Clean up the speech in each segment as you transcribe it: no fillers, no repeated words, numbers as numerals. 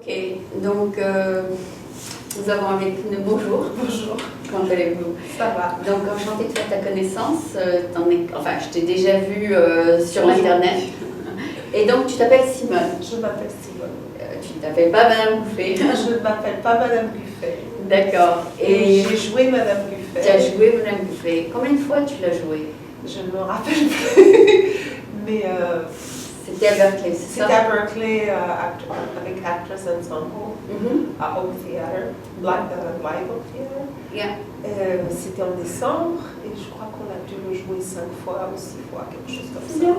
Ok, donc nous avons avec nous bonjour. Bonjour. Comment allez-vous? Ça va. Donc enchantée de faire ta connaissance. Enfin, je t'ai déjà vu sur l'internet. Et donc tu t'appelles Simone. Je m'appelle Simone. Tu ne t'appelles pas Madame Buffet. Je ne m'appelle pas Madame Buffet. D'accord. Et j'ai joué Madame Buffet. Tu as joué Madame Buffet. Combien de fois tu l'as joué? Je ne me rappelle plus. Mais c'était à Berkeley, c'est ça? c'était à Berkeley avec Actress Ensemble à Oak Theatre, Live Oak Theatre. Yeah. C'était en décembre et je crois qu'on a dû le jouer 5 fois ou 6 fois, quelque chose comme ça. Bien.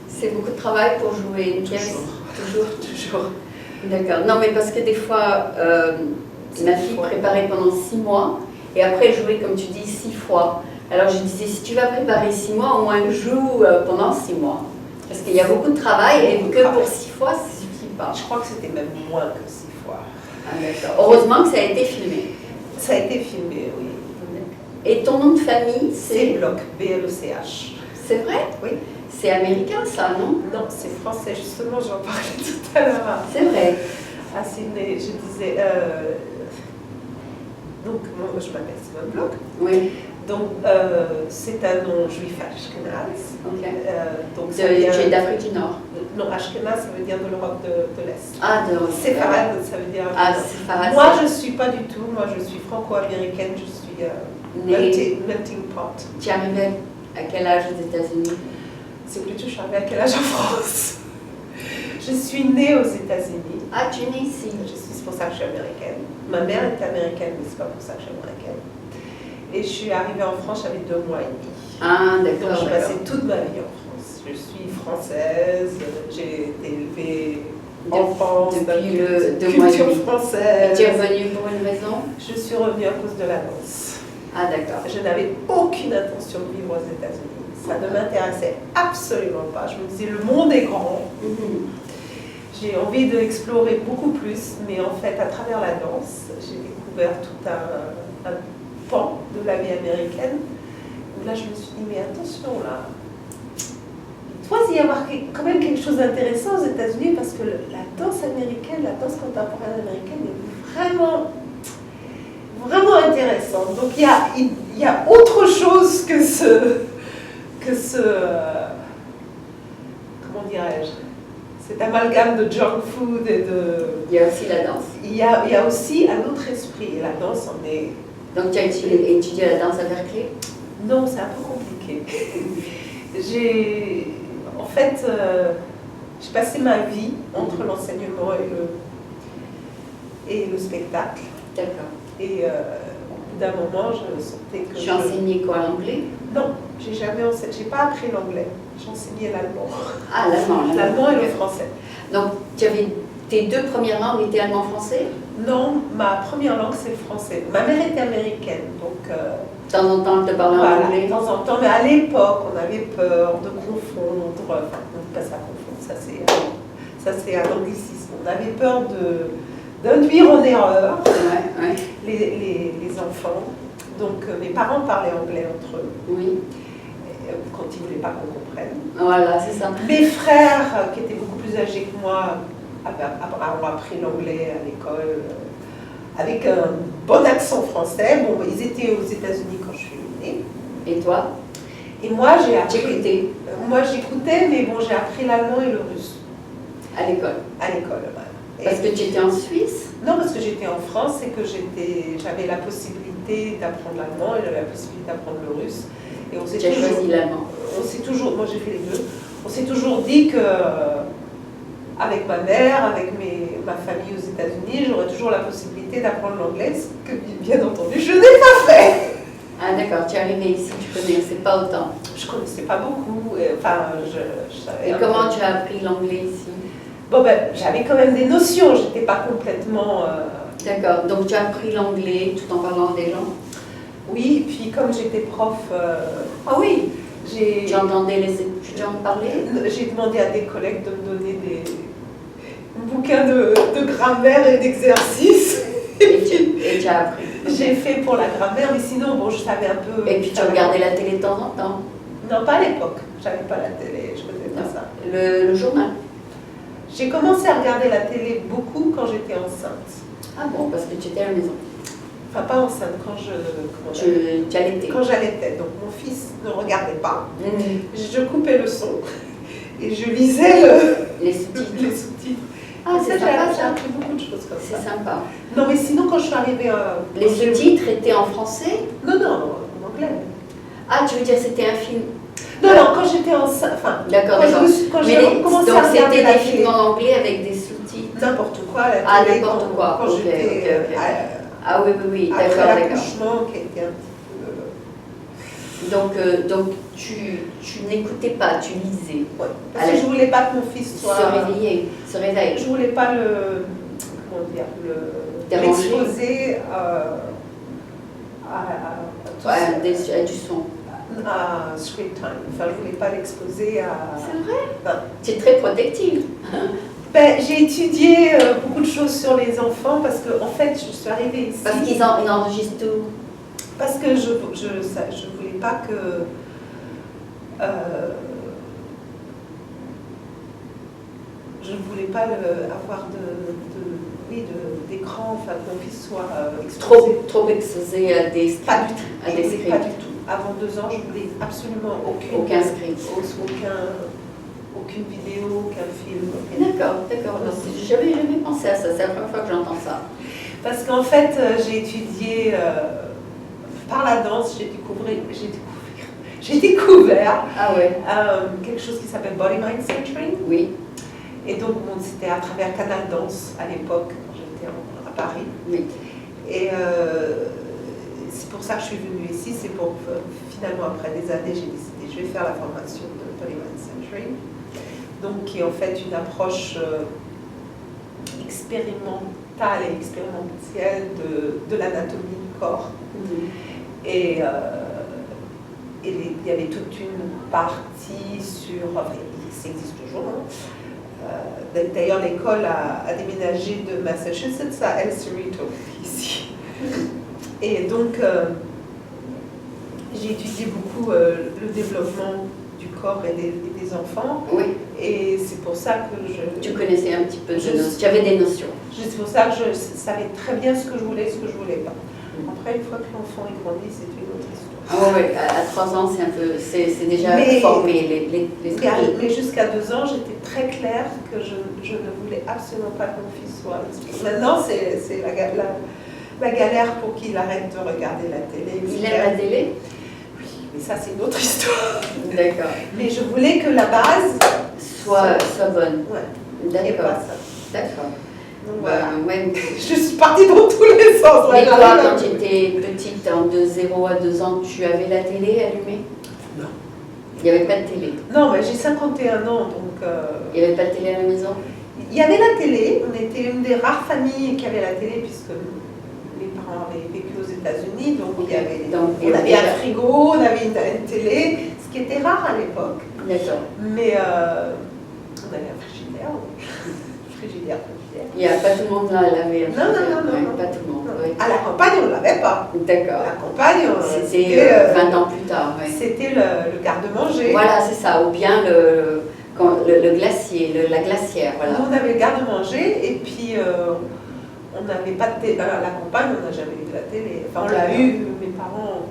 C'est beaucoup de travail pour jouer une pièce. Toujours. D'accord. Non, mais parce que des fois, ma fille préparait pendant 6 mois et après jouait, comme tu dis, 6 fois. Alors je disais, si tu vas préparer 6 mois, au moins joue pendant 6 mois. Parce qu'il y a beaucoup de travail et que pour 6 fois, ça ne suffit pas. Je crois que c'était même moins que 6 fois. Ah, d'accord. Heureusement que ça a été filmé. Ça a été filmé, oui. Et ton nom de famille, c'est Bloch, B-L-O-C-H. C'est vrai? Oui. C'est américain, ça, non? Non, c'est français, justement, j'en parlais tout à l'heure. C'est vrai. À Sydney, je disais... donc, moi, je m'appelle Simone Bloch. Oui. Donc, c'est un nom juif ashkénaze. Ok. Donc, Tu es d'Afrique du Nord? Non, ashkénaze, ça veut dire de l'Europe de l'Est. Ah, de l'Europe. Séfarade, ça veut dire... Ah, séfarade. Moi, je ne suis pas du tout. Moi, je suis franco-américaine. Je suis melting pot. Tu es arrivée à quel âge aux États-Unis? C'est plutôt, je suis arrivée à quel âge en France? Je suis née aux États-Unis. Ah, tu es née ici? C'est pour ça que je suis américaine. Ma mère est américaine, mais c'est pas pour ça que je suis américaine. Et je suis arrivée en France, j'avais 2 mois et demi. Ah, d'accord. Donc, j'ai passé toute ma vie en France. Je suis française, j'ai été élevée en France, depuis le culture française. Et tu es revenue pour une raison? Je suis revenue à cause de la danse. Ah, d'accord. Je n'avais aucune intention de vivre aux États-Unis. Ça ne m'intéressait absolument pas. Je me disais, le monde est grand. J'ai envie d'explorer beaucoup plus, mais en fait, à travers la danse, j'ai découvert tout un pan de la vie américaine. Où là, je me suis dit, mais attention, là, il doit y avoir quand même quelque chose d'intéressant aux États-Unis parce que la danse américaine, la danse contemporaine américaine est vraiment, vraiment intéressante. Donc, il y a autre chose que ce comment dirais-je, cet amalgame de junk food et de... Il y a aussi la danse. Il y a aussi un autre esprit, et la danse en est... Donc tu as étudié la danse à Berkeley? Non, c'est un peu compliqué. J'ai passé ma vie entre l'enseignement et le spectacle. D'accord. Et au bout d'un moment, je sentais que... Tu as enseigné quoi, l'anglais? Non, j'ai pas appris l'anglais. J'enseignais l'allemand. Ah, l'allemand. L'allemand et le français. Donc, tes 2 premières langues étaient allemand-français? Non, ma première langue c'est le français. Ma mère était américaine, donc... de temps en temps, elle te parlait en anglais? De temps en temps, mais à l'époque, on avait peur de confondre... Enfin, on ne dit pas ça confondre, ça c'est un anglicisme. On avait peur d'induire en erreur les enfants. Donc, mes parents parlaient anglais entre eux. Oui. Quand ils ne voulaient pas qu'on comprenne. Voilà, c'est ça. Mes frères, qui étaient beaucoup plus âgés que moi, ont appris l'anglais à l'école avec un bon accent français. Bon, ils étaient aux États-Unis quand je suis née. Et toi? Et moi, j'ai appris... J'écoutais. Moi, j'écoutais, mais bon, j'ai appris l'allemand et le russe. À l'école? À l'école, Parce que tu étais en Suisse? Non, parce que j'étais en France et que j'avais la possibilité d'apprendre l'allemand et j'avais la possibilité d'apprendre le russe. Et on s'est toujours... choisi l'allemand? Moi j'ai fait les deux. On s'est toujours dit que avec ma mère, avec ma famille aux États-Unis, j'aurais toujours la possibilité d'apprendre l'anglais, ce que bien entendu je n'ai pas fait. Ah d'accord, tu es arrivée ici, tu connaissais pas autant. Je connaissais pas beaucoup, enfin je savais. Et comment tu as appris l'anglais ici? Bon ben j'avais quand même des notions, j'étais pas complètement... D'accord, donc tu as appris l'anglais tout en parlant des gens? Oui, puis comme j'étais prof... Ah oui. Tu entendais les étudiants parler? J'ai demandé à des collègues de me donner des bouquins de grammaire et d'exercices. Et tu as appris? J'ai fait pour la grammaire, mais sinon, bon, je savais un peu... Et puis tu regardais la télé de temps en temps? Non, pas à l'époque. J'avais pas la télé, je faisais pas ça. Le journal? J'ai commencé à regarder la télé beaucoup quand j'étais enceinte. Ah bon, parce que tu étais à la maison. Enfin, pas enceinte, Tu allaitais. Quand j'allaitais. Donc mon fils ne regardait pas. Mmh. Je coupais le son et je lisais les sous-titres. Ah, c'est sympa, j'ai appris beaucoup de choses comme ça. C'est sympa. Non, mais sinon, quand je suis arrivée... les sous-titres étaient en français? Non, en anglais. Ah, tu veux dire c'était un film? Non, quand j'étais enceinte... Enfin, d'accord. Quand j'ai commencé à regarder c'était la des télé. films en anglais avec des sous-titres? N'importe quoi, la télé. Ah, n'importe quoi. Quand j'étais... Ah oui, après d'accord. l'accouchement, qui était un petit peu... Donc tu n'écoutais pas, tu lisais. Ouais, parce que je voulais pas que mon fils soit... se réveille. Je voulais pas l'exposer à du son. À screen time. Enfin, je voulais pas l'exposer à... C'est vrai? Enfin, tu es très protective. J'ai étudié beaucoup de choses sur les enfants parce que, en fait, je suis arrivée ici... Parce qu'ils enregistrent tout. Parce que je voulais pas que... je ne voulais pas avoir d'écran, enfin que mon fils soit exposé. Trop exposé à des scripts. Pas du tout. À des scripts. Pas du tout. Avant 2 ans, je voulais absolument aucun script. Aucune vidéo, aucun film. D'accord. J'avais jamais pensé à ça, c'est la première fois que j'entends ça. Parce qu'en fait, j'ai étudié par la danse, j'ai découvert quelque chose qui s'appelle Body Mind Centering. Oui. Et donc, c'était à travers Canal Danse à l'époque, quand j'étais à Paris. Oui. Et c'est pour ça que je suis venue ici. C'est pour finalement, après des années, j'ai décidé je vais faire la formation de Body Mind Centering. Donc, qui est en fait une approche expérimentale et expérientielle de l'anatomie du corps. Et il y avait toute une partie sur... Enfin, ça existe toujours. D'ailleurs, l'école a déménagé de Massachusetts à El Cerrito, ici. Et donc, j'ai étudié beaucoup le développement du corps et des enfants. Oui. Et c'est pour ça que Tu connaissais un petit peu, tu avais des notions. C'est pour ça que je savais très bien ce que je voulais et ce que je ne voulais pas. Après, une fois que l'enfant est grandi, c'est une autre histoire. Ah oui, à 3 ans, c'est déjà formé. Mais jusqu'à 2 ans, j'étais très claire que je ne voulais absolument pas que mon fils soit exposé. Maintenant, c'est la galère pour qu'il arrête de regarder la télé. Il aime la télé? Oui, mais ça, c'est une autre histoire. D'accord. Mais je voulais que la base soit bonne. Ouais. D'accord. D'accord. Donc, voilà. Je suis partie dans tous les sens. Et toi, quand tu étais petite, de 0 à 2 ans, tu avais la télé allumée? Non. Il n'y avait pas de télé? Non, mais j'ai 51 ans, donc... Il n'y avait pas de télé à la maison? Il y avait la télé. On était une des rares familles qui avait la télé, puisque mes parents avaient vécu aux États-Unis, donc on avait un frigo, on avait une télé, ce qui était rare à l'époque. D'accord. Mais on avait un frigidaire. Il n'y a pas tout le monde là, l'avait. Non. Pas tout le monde. Oui. À la campagne, on ne l'avait pas. D'accord. À la campagne, c'était 20 ans plus tard. Oui. C'était le garde-manger. Voilà, c'est ça. Ou bien le glacier, la glacière. Voilà. Nous, on avait le garde-manger et puis on n'avait pas de télé. À la campagne, on n'a jamais eu de la télé. Enfin, on l'a eu, mes parents.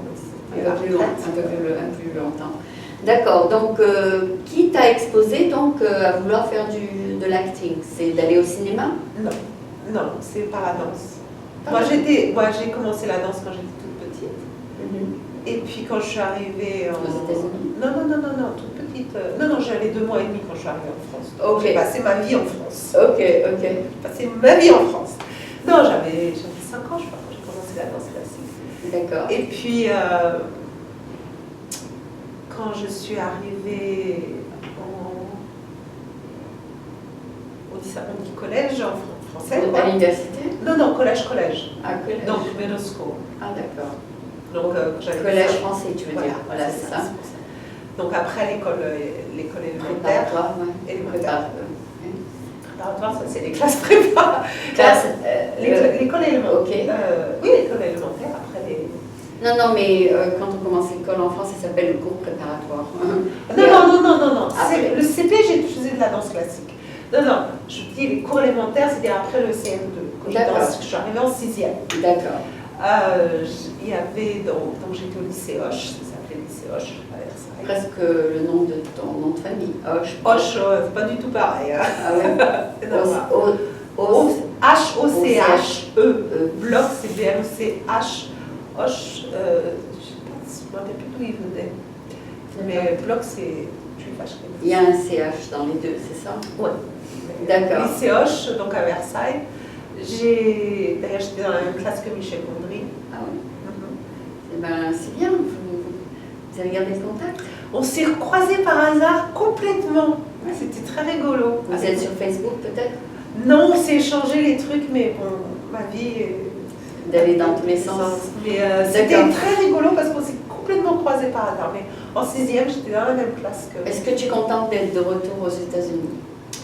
Un peu plus longtemps. D'accord, donc qui t'a exposé donc à vouloir faire de l'acting? C'est d'aller au cinéma? Non, c'est par la danse. Moi, j'ai commencé la danse quand j'étais toute petite. Et puis quand je suis arrivée aux États-Unis? Non, toute petite. Non, j'avais 2 mois et demi quand je suis arrivée en France. Donc, j'ai passé ma vie en France. Ok. J'ai passé ma vie en France. Non, j'avais 5 ans, je crois, quand j'ai commencé la danse classique. D'accord. Et puis, quand je suis arrivée on dit collège en français. À l'université? Non, collège. Ah, collège. Donc, middle school. Ah, d'accord. Donc, collège français, tu veux dire. Voilà, c'est ça. Donc, après l'école élémentaire. Préparatoire, Préparatoire, ça c'est les classes prépa. L'école élémentaire. Ok. Oui, l'école élémentaire, après les... Non, mais quand on commence l'école en France, ça s'appelle le cours préparatoire. Non. Après. Le CP, je faisais de la danse classique. Non, je dis les cours élémentaires, c'était après le CM2, quand je suis arrivée en 6e. D'accord. Il y avait, donc j'étais au lycée Hoche, ça s'appelait lycée Hoche à Versailles. Presque le nom de ton nom de famille, Hoche. Hoche, c'est pas du tout pareil. Hein. Ah ouais. H-O-C-H-E. Bloc, c'est B-L-O-C-H. Hoche, je ne me rappelle plus d'où il venait. Mais bloc, c'est. Je suis fâchée. Il y a un CH dans les deux, c'est ça? Oui. D'accord. Lycée Hoche, donc à Versailles. D'ailleurs, j'étais dans la même classe que Michel Gondry. Ah oui. Eh ben, c'est bien, vous avez gardé le contact? On s'est croisés par hasard complètement. Ouais. C'était très rigolo. Vous êtes sur Facebook peut-être? Non, on s'est échangé les trucs, mais bon, ma vie. D'aller dans tous les sens. Mais c'était très rigolo parce qu'on s'est complètement croisés par hasard. Mais en 6e, j'étais dans la même classe que. Est-ce que tu es contente d'être de retour aux États-Unis?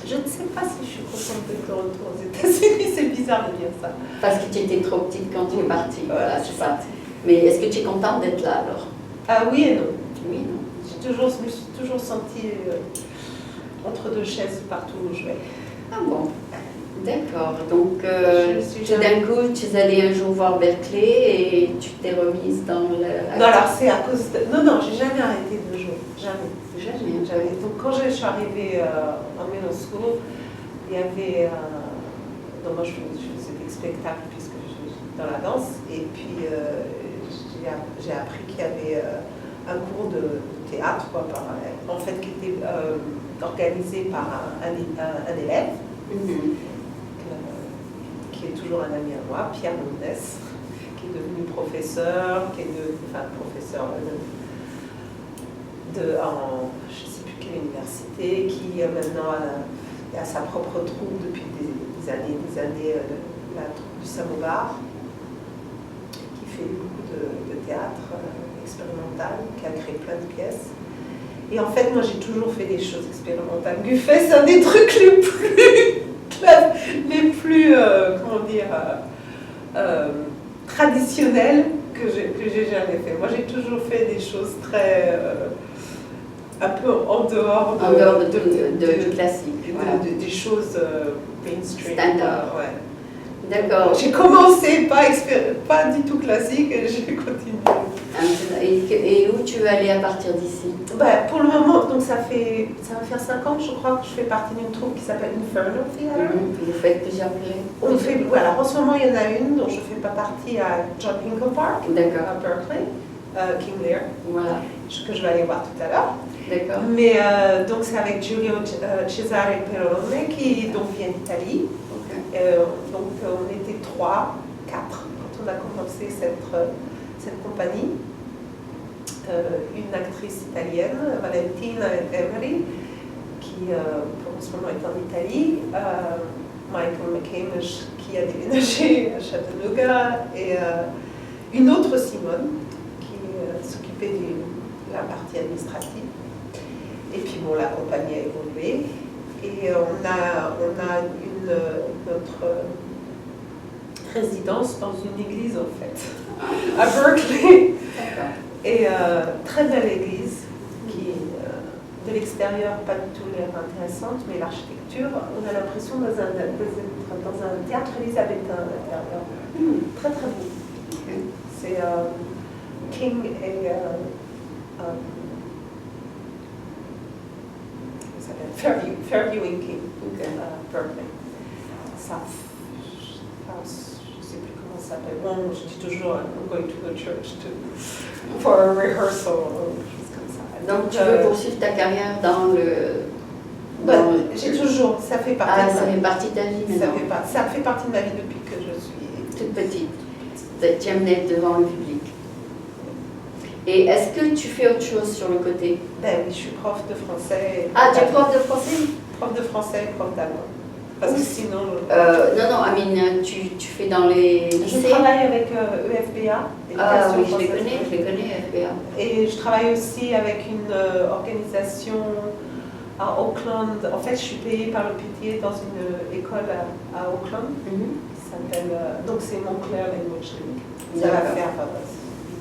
Je ne sais pas si je suis contente d'être de retour aux États-Unis, c'est bizarre de dire ça. Parce que tu étais trop petite quand tu es partie. Voilà, c'est ça. Mais est-ce que tu es contente d'être là alors? Ah oui et non. Oui, non. Je me suis toujours sentie entre deux chaises partout où je vais. Ah bon? D'accord. Donc, tout d'un coup, tu es allée un jour voir Berkeley et tu t'es remise dans le... Non, alors c'est à cause de... Non, j'ai jamais arrêté de jouer. Jamais. Donc quand je suis arrivée en middle school, il y avait... donc moi je faisais des spectacles puisque je suis dans la danse. Et puis j'ai appris qu'il y avait un cours de théâtre, quoi, en fait, qui était organisé par un élève. Qui est toujours un ami à moi, Pierre Mendes, qui est devenu professeur, professeur je ne sais plus quelle université, qui maintenant a sa propre troupe depuis des années, la troupe du Samovar, qui fait beaucoup de théâtre expérimental, qui a créé plein de pièces. Et en fait, moi j'ai toujours fait des choses expérimentales. Buffet, c'est un des trucs les plus traditionnels que j'ai jamais fait. Moi j'ai toujours fait des choses très un peu en dehors de classique, voilà. des choses mainstream. Standard. Ouais. D'accord. J'ai commencé pas du tout classique et j'ai continué. Et où tu veux aller à partir d'ici? Pour le moment, donc ça va faire 5 ans, je crois, que je fais partie d'une troupe qui s'appelle Infernal Theater. Vous faites plusieurs projets? Voilà, en ce moment, il y en a une dont je ne fais pas partie à John Hinckley Park, à Berkeley, King Lear, voilà, que je vais aller voir tout à l'heure. D'accord. Mais donc c'est avec Giulio Cesare Perrone qui donc vient d'Italie. Okay. Donc on était 4 quand on a commencé cette compagnie. Une actrice italienne, Valentina Emery, qui en ce moment est en Italie, Michael McCamish, qui a déménagé à Chattanooga, et une autre Simone, qui s'occupait de la partie administrative. Et puis bon, la compagnie a évolué, et on a notre résidence dans une église en fait, à Berkeley. Et très belle église qui, de l'extérieur, pas du tout l'air intéressante, mais l'architecture, on a l'impression d'être dans un théâtre élisabétain à l'intérieur. Très très beau. Okay. C'est King et Fairview and King, Berkeley. Je ne sais plus comment ça s'appelle. Bon, je dis toujours, I'm going to the church for a rehearsal, choses comme ça. Donc tu veux poursuivre ta carrière dans le... j'ai toujours, ça fait partie de ma vie. Ça fait partie de ta vie maintenant. Ça fait partie de ma vie depuis que je suis... toute petite. Tu aimes être devant le public. Et est-ce que tu fais autre chose sur le côté? Oui, je suis prof de français. Tu es prof de français? Prof de français et prof d'allemand. Parce que sinon... non, tu fais dans les lycées? Je travaille avec EFBA. Oui, je les connais, EFBA. Et je travaille aussi avec une organisation à Auckland. En fait, je suis payée par le PTA dans une école à Auckland. Qui s'appelle... donc, c'est Montclair Language League. Ça va faire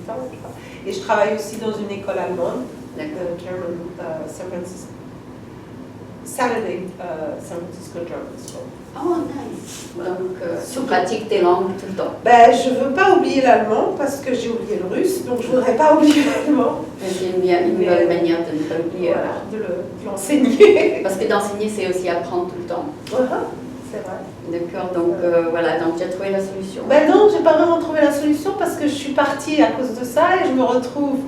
8 ans, je crois. Et je travaille aussi dans une école allemande, German Saturday San Francisco German School. Oh, nice. Donc, tu pratiques tes langues tout le temps. Ben, je ne veux pas oublier l'allemand parce que j'ai oublié le russe, donc je ne voudrais pas oublier l'allemand. C'est une bonne manière de ne pas oublier. Voilà, de l'enseigner. Parce que d'enseigner, c'est aussi apprendre tout le temps. C'est vrai. D'accord, donc voilà, donc tu as trouvé la solution. Ben non, j'ai pas vraiment trouvé la solution parce que je suis partie à cause de ça et je me retrouve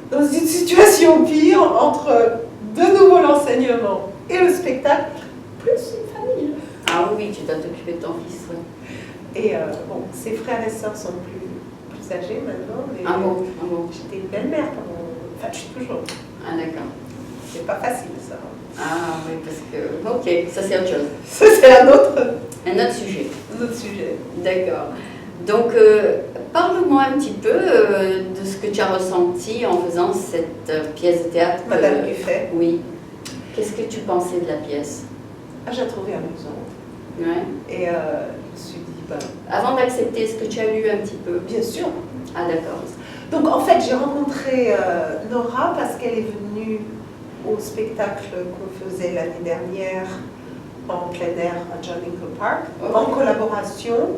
dans une situation pire entre de nouveau l'enseignement et le spectacle, plus une famille. Ah oui, tu dois t'occuper de ton fils, oui. Et bon, ses frères et sœurs sont plus âgés maintenant, mais bon. j'étais une belle-mère pendant... Enfin, je suis toujours. Ah d'accord. C'est pas facile ça. Ah oui, parce que... Ok, ça c'est autre chose. Ça c'est un autre sujet. Un autre sujet. D'accord. Donc, parle-moi un petit peu de ce que tu as ressenti en faisant cette pièce de théâtre. Madame Buffet. Oui. Qu'est-ce que tu pensais de la pièce? Ah, j'ai trouvé amusante. Ouais. Et je me suis dit, ben... Avant d'accepter, est-ce que tu as lu un petit peu? Bien sûr. Ah d'accord. Donc en fait, j'ai rencontré Nora parce qu'elle est venue au spectacle qu'on faisait l'année dernière en plein air à John Lincoln Park, en collaboration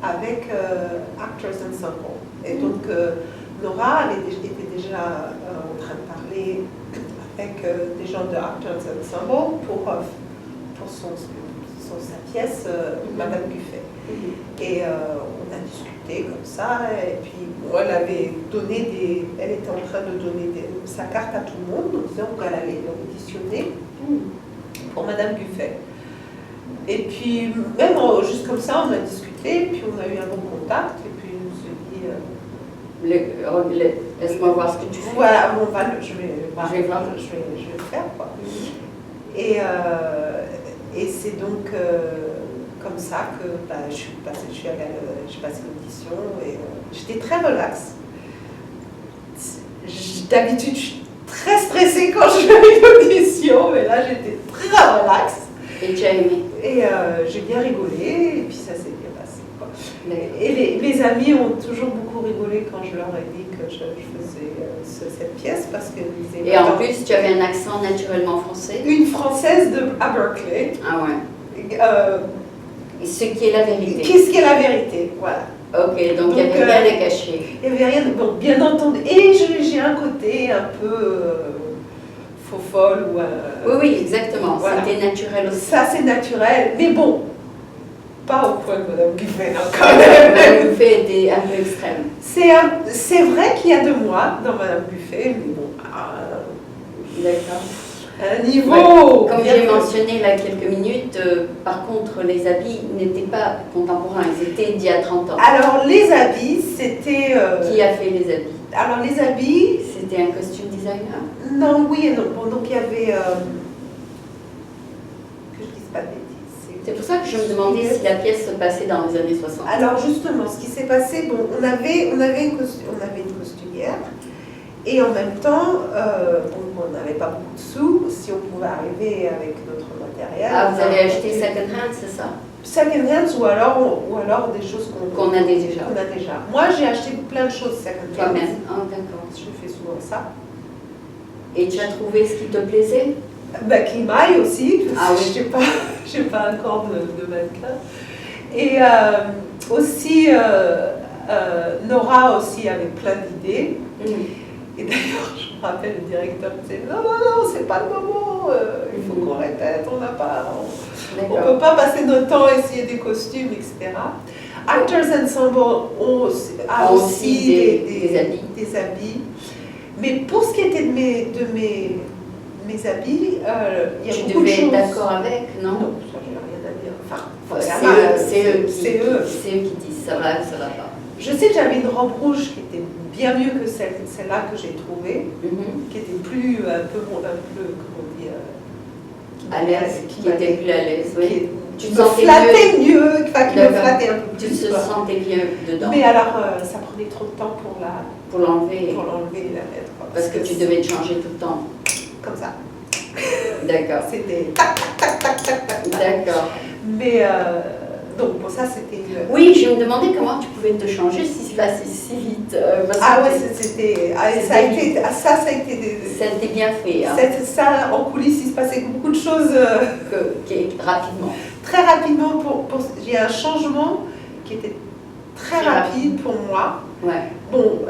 avec Actors Ensemble. Et donc Nora, elle était déjà en train de parler avec des gens de Actors Ensemble pour sa pièce Madame Buffet. Et on a discuté comme ça, et puis bon, elle était en train de donner sa carte à tout le monde, en disant qu'elle allait auditionner pour Madame Buffet. Et puis même juste comme ça, on a discuté, et puis on a eu un bon contact, et puis on s'est dit... laisse-moi voir ce que tu fais. Voilà, bon, je vais le faire, quoi. Et c'est donc comme ça que j'ai passé l'audition et j'étais très relaxe. D'habitude, je suis très stressée quand je fais une audition, mais là, j'étais très relaxe. Et tu as aimé? Et j'ai bien rigolé, et puis ça s'est bien passé, quoi. Et mes amis ont toujours beaucoup rigolé quand je leur ai dit que je faisais cette pièce parce que... Et en plus, tu avais un accent naturellement français? Une Française à Berkeley. Ah ouais. Et ce qui est la vérité. Qu'est-ce qui est la vérité, voilà. Ok, donc il n'y avait rien à cacher. Il n'y avait rien de... Bon, bien entendu. Et j'ai un côté un peu faux folle ou... Oui, exactement. Voilà. C'était naturel aussi. Ça, c'est naturel. Mais bon, pas au point de Madame Buffet, non, quand même. Madame Buffet était un peu extrême. C'est vrai qu'il y a de moi dans Madame Buffet, mais bon... D'accord. Un niveau... Ouais. Comme j'ai mentionné là quelques minutes, par contre, les habits n'étaient pas contemporains, ils étaient d'il y a 30 ans. Alors, les habits, c'était... Qui a fait les habits? Alors, les habits... C'était un costume designer? Non, oui et non. Bon, donc, il y avait... que je dise pas de bêtises. C'est pour ça que je me demandais si la pièce se passait dans les années 60. Alors, justement, ce qui s'est passé, bon, on avait une costumière. Et en même temps, on n'avait pas beaucoup de sous, si on pouvait arriver avec notre matériel. Ah, vous avez acheté second hand, c'est ça? Second hand ou alors des choses qu'on a déjà. Moi, j'ai acheté plein de choses second hand. Toi-même? Ah, d'accord. Je fais souvent ça. Et tu as trouvé ce qui te plaisait? Bah, qui m'aille aussi, parce ah, que oui. je n'ai pas un corps de mannequin. Et aussi, Nora aussi avait plein d'idées. Et d'ailleurs, je me rappelle, le directeur me disait non, c'est pas le moment, il faut qu'on répète, on ne peut pas passer notre temps à essayer des costumes, etc. Actors Ensemble a aussi des habits. Mais pour ce qui était de mes habits, il y a beaucoup de choses. Tu devais être d'accord avec, non? Non, ça, je n'ai rien à dire. Enfin, c'est eux qui disent ça va pas. Je sais que j'avais une robe rouge qui était bien mieux que celle-là que j'ai trouvée, qui était plus un peu comment dire, à l'aise, qui était plus à l'aise, oui. Tu te flattais mieux, enfin qui me flattait un peu plus. Tu te sentais bien dedans. Mais alors, ça prenait trop de temps pour l'enlever et la mettre. Parce que tu devais te changer tout le temps. Comme ça. D'accord. C'était tac, tac, tac, tac, tac, tac. D'accord. Mais Donc pour ça, c'était... Oui, je me demandais comment tu pouvais te changer si c'est passé si vite. Ah ouais, c'était... ça a été... Ça a été... Ça a été bien fait. Hein. Ça, en coulisses, il se passait beaucoup de choses... Rapidement. Très rapidement, j'ai eu un changement qui était très rapide pour moi. Ouais. Bon,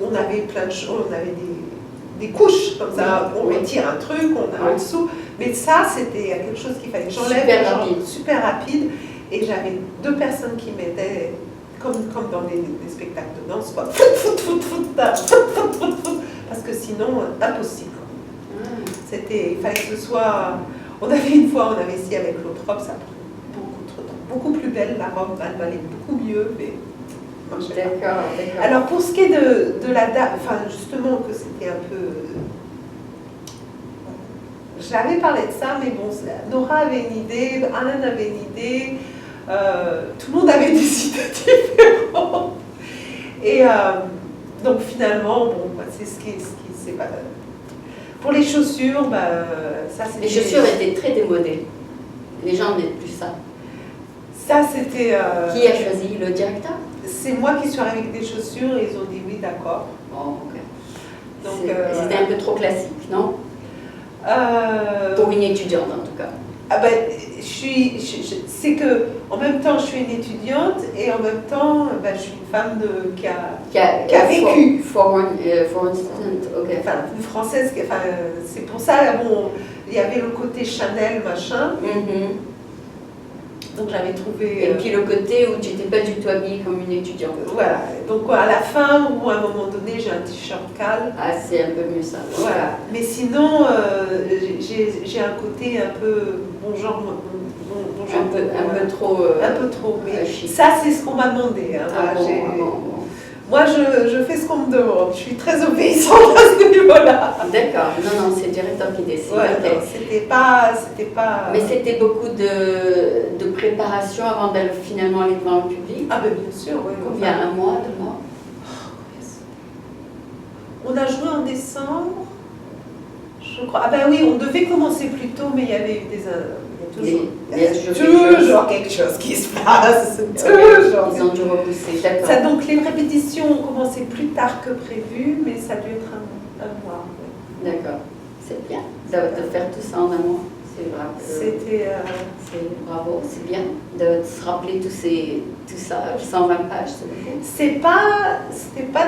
on avait plein de choses, on avait des couches comme ça, on retire un truc, on a en dessous. Mais ça, c'était quelque chose qu'il fallait que j'enlève. Super rapide. Et j'avais 2 personnes qui m'aidaient, comme dans des spectacles de danse, quoi. Parce que sinon, impossible. Il fallait que ce soit... On avait essayé avec l'autre robe, ça a pris beaucoup trop de temps. Beaucoup plus belle, la robe, elle valait beaucoup mieux, mais... D'accord. Alors pour ce qui est de la date, enfin justement que c'était un peu... J'avais parlé de ça, mais bon, Nora avait une idée, Alain avait une idée, tout le monde avait des idées différentes. Et donc finalement, bon, c'est ce qui s'est passé. Pour les chaussures, ça c'était... Les chaussures étaient très démodées. Les gens n'aimaient plus ça. Ça c'était... Qui a choisi, le directeur? C'est moi qui suis arrivée avec des chaussures et ils ont dit oui, d'accord. Oh, ok. Donc c'était un peu trop classique, non? Pour une étudiante en tout cas. Ah ben, c'est que en même temps je suis une étudiante et en même temps je suis une femme qui a vécu. For one student, ok. Enfin, une française, c'est pour ça, bon, il y avait le côté Chanel, machin. Donc j'avais trouvé... Et puis le côté où tu n'étais pas du tout habillée comme une étudiante. Voilà, donc à la fin, ou à un moment donné, j'ai un t-shirt cale. Ah, c'est un peu mieux ça. Voilà, mais sinon, j'ai un côté un peu, bon genre, un peu trop... mais ça c'est ce qu'on m'a demandé. Hein. Moi, je fais ce qu'on me demande. Je suis très obéissante à ce niveau-là. D'accord. Non, c'est le directeur qui décide. Ouais, okay. C'était pas... Mais c'était beaucoup de préparation avant d'aller finalement aller devant le public. Ah ben bien sûr, oui. Combien? Un mois, 2 mois? On a joué en décembre, je crois. Ah ben oui, on devait commencer plus tôt, mais il y avait eu des... Il y a toujours quelque chose qui se passe. Toujours. Ils ont dû repousser, d'accord. Ça, donc les répétitions ont commencé plus tard que prévu, mais ça a dû être un mois. Ouais. D'accord, c'est bien de faire tout ça en un mois. C'est vrai. C'était... Bravo, c'est bien de se rappeler tout ça, 120 pages, c'est beaucoup. C'était pas...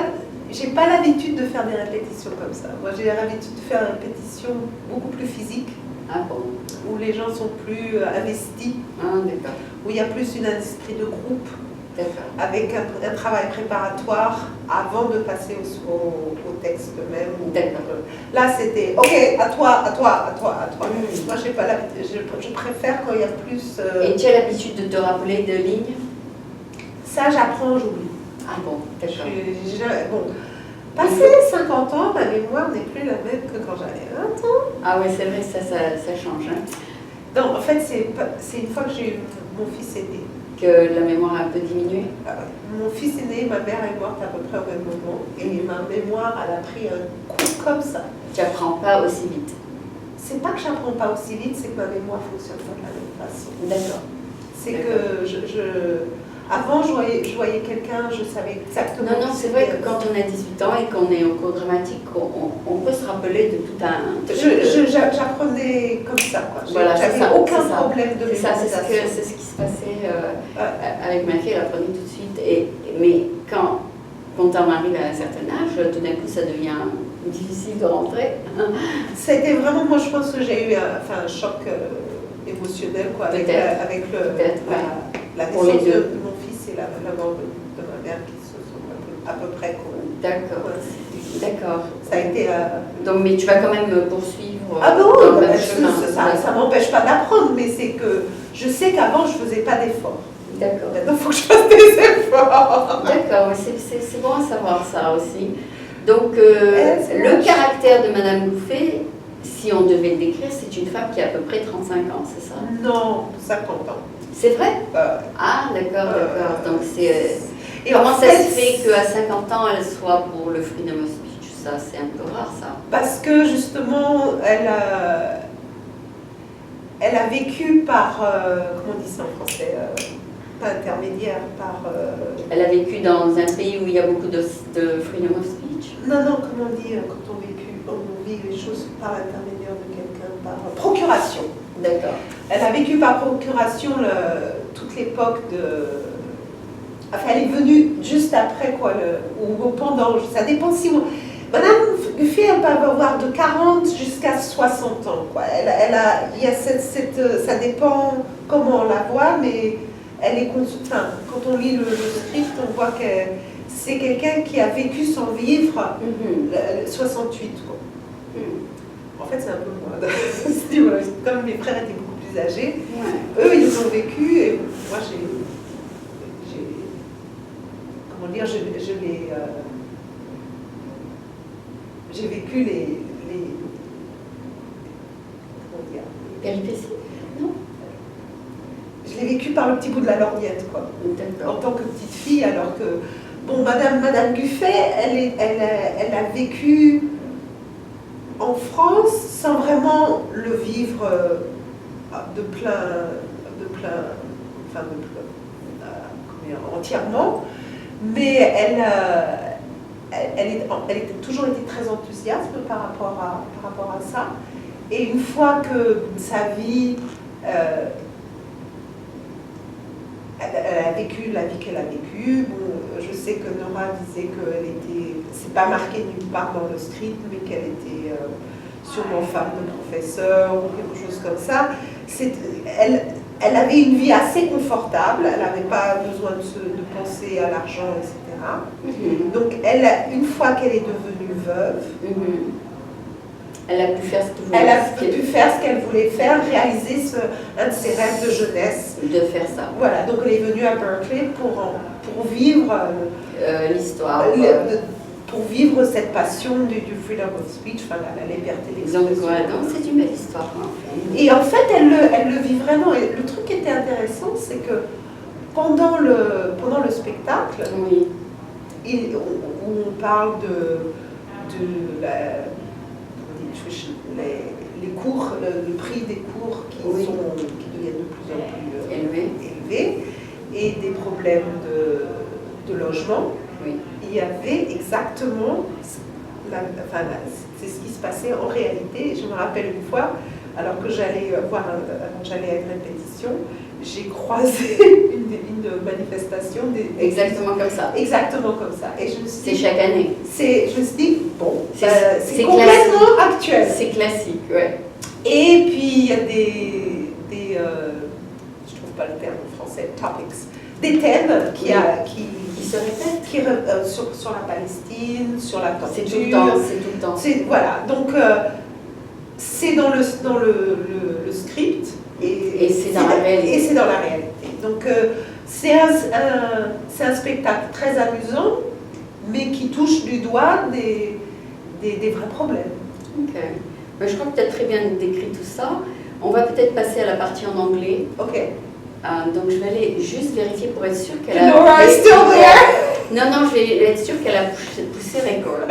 J'ai pas l'habitude de faire des répétitions comme ça. Moi, j'ai l'habitude de faire des répétitions beaucoup plus physiques. Ah bon? Où les gens sont plus investis. Ah, d'accord. Où il y a plus un esprit de groupe. D'accord. Avec un travail préparatoire avant de passer au texte même. D'accord. Là, c'était OK, à toi. Moi, j'ai pas l'habitude. Je préfère quand il y a plus. Et tu as l'habitude de te rappeler de lignes? Ça, j'apprends, j'oublie. Ah bon, d'accord. Bon, passé 50 ans, ma mémoire n'est plus la même que quand j'avais 20 ans. Ah oui, c'est vrai, ça change. Hein. Non, en fait, c'est une fois que j'ai eu mon fils aîné. Que la mémoire a un peu diminué? Mon fils aîné, ma mère est morte à peu près au même moment. Et ma mémoire, elle a pris un coup comme ça. Tu n'apprends pas aussi vite? C'est pas que j'apprends pas aussi vite, c'est que ma mémoire ne fonctionne pas de la même façon. D'accord. C'est que avant, je voyais quelqu'un, je savais exactement... Non, c'est vrai que quand on a 18 ans et qu'on est au cours dramatique, on peut se rappeler de tout un... J'apprenais comme ça, quoi. Voilà, j'avais aucun problème de mémorisation. C'est ce qui se passait avec ma fille, elle apprenait tout de suite. Mais quand on arrive à un certain âge, tout d'un coup, ça devient difficile de rentrer. C'était vraiment, moi je pense que j'ai eu un choc émotionnel, quoi, avec la naissance de mon fils et la mort de ma mère qui se sont à peu près. D'accord. D'accord. Ça a été... Donc, mais tu vas quand même poursuivre ah bon, dans le même chemin. Ça ne m'empêche pas d'apprendre, mais c'est que je sais qu'avant je ne faisais pas d'efforts. D'accord. Maintenant, il faut que je fasse des efforts. D'accord, c'est bon à savoir ça aussi. Donc, le caractère de Madame Gouffet, si on devait le décrire, c'est une femme qui a à peu près 35 ans, c'est ça? Non, 50 ans. C'est vrai? Ah, d'accord. Donc, c'est... Et comment ça se fait qu'à 50 ans, elle soit pour le Freedom of Speech? Ça, c'est un peu rare, ça. Parce que, justement, elle a vécu par... comment on dit ça en français pas intermédiaire, par... Elle a vécu dans un pays où il y a beaucoup de freedom of speech. Non, comment on dit quand on vit les choses par intermédiaire de quelqu'un, par procuration. D'accord. Elle a vécu par procuration toute l'époque de... Enfin, elle est venue juste après, quoi, ou pendant, ça dépend si... Madame Guffey, elle peut avoir de 40 jusqu'à 60 ans, quoi. Il y a ça dépend comment on la voit, mais elle est... Enfin, quand on lit le script, on voit que c'est quelqu'un qui a vécu sans vivre 68, quoi. En fait, c'est un peu moi. Comme mes frères étaient beaucoup plus âgés, eux, ils ont vécu, et moi, comment dire, j'ai vécu les comment dire, Péripéties? Non. Je l'ai vécu par le petit bout de la lorgnette, quoi. En tant que petite fille, alors que, bon, Madame Guffey, elle a vécu en France sans vraiment le vivre entièrement, mais elle a toujours été très enthousiaste par rapport à ça. Et une fois que sa vie, elle a vécu la vie qu'elle a vécue, bon, je sais que Nora disait qu'elle était, c'est pas marqué nulle part dans le script, mais qu'elle était sûrement femme de professeur ou quelque chose comme ça. Elle avait une vie assez confortable, elle n'avait pas besoin de penser à l'argent, etc. Donc, une fois qu'elle est devenue veuve, elle a pu faire ce qu'elle voulait faire, réaliser un de ses rêves de jeunesse. De faire ça. Voilà, donc elle est venue à Berkeley pour vivre l'histoire. Pour vivre cette passion du freedom of speech, enfin la liberté d'expression. Donc c'est une belle histoire. Hein. Et en fait, elle le vit vraiment. Et le truc qui était intéressant, c'est que pendant le spectacle, où on parle les cours, le prix des cours qui deviennent de plus en plus élevés, et des problèmes de logement, il y avait exactement, c'est ce qui se passait en réalité. Je me rappelle une fois, alors que j'allais à une répétition, j'ai croisé une manifestation. Exactement comme ça. Exactement comme ça. Et je me suis dit, c'est chaque année. Je me suis dit, bon, c'est complètement actuel. C'est classique, ouais. Et puis il y a des je trouve pas le terme en français, topics, des thèmes qui se répètent, sur la Palestine, sur la torture. C'est tout le temps. Voilà, donc c'est dans le script et c'est dans la réalité. Donc c'est un spectacle très amusant, mais qui touche du doigt des vrais problèmes. Ok. Je crois que tu as très bien décrit tout ça. On va peut-être passer à la partie en anglais. Ok. Donc je vais aller juste vérifier pour être sûre qu'elle a... Nora is still there. Non, je vais être sûre qu'elle a poussé record.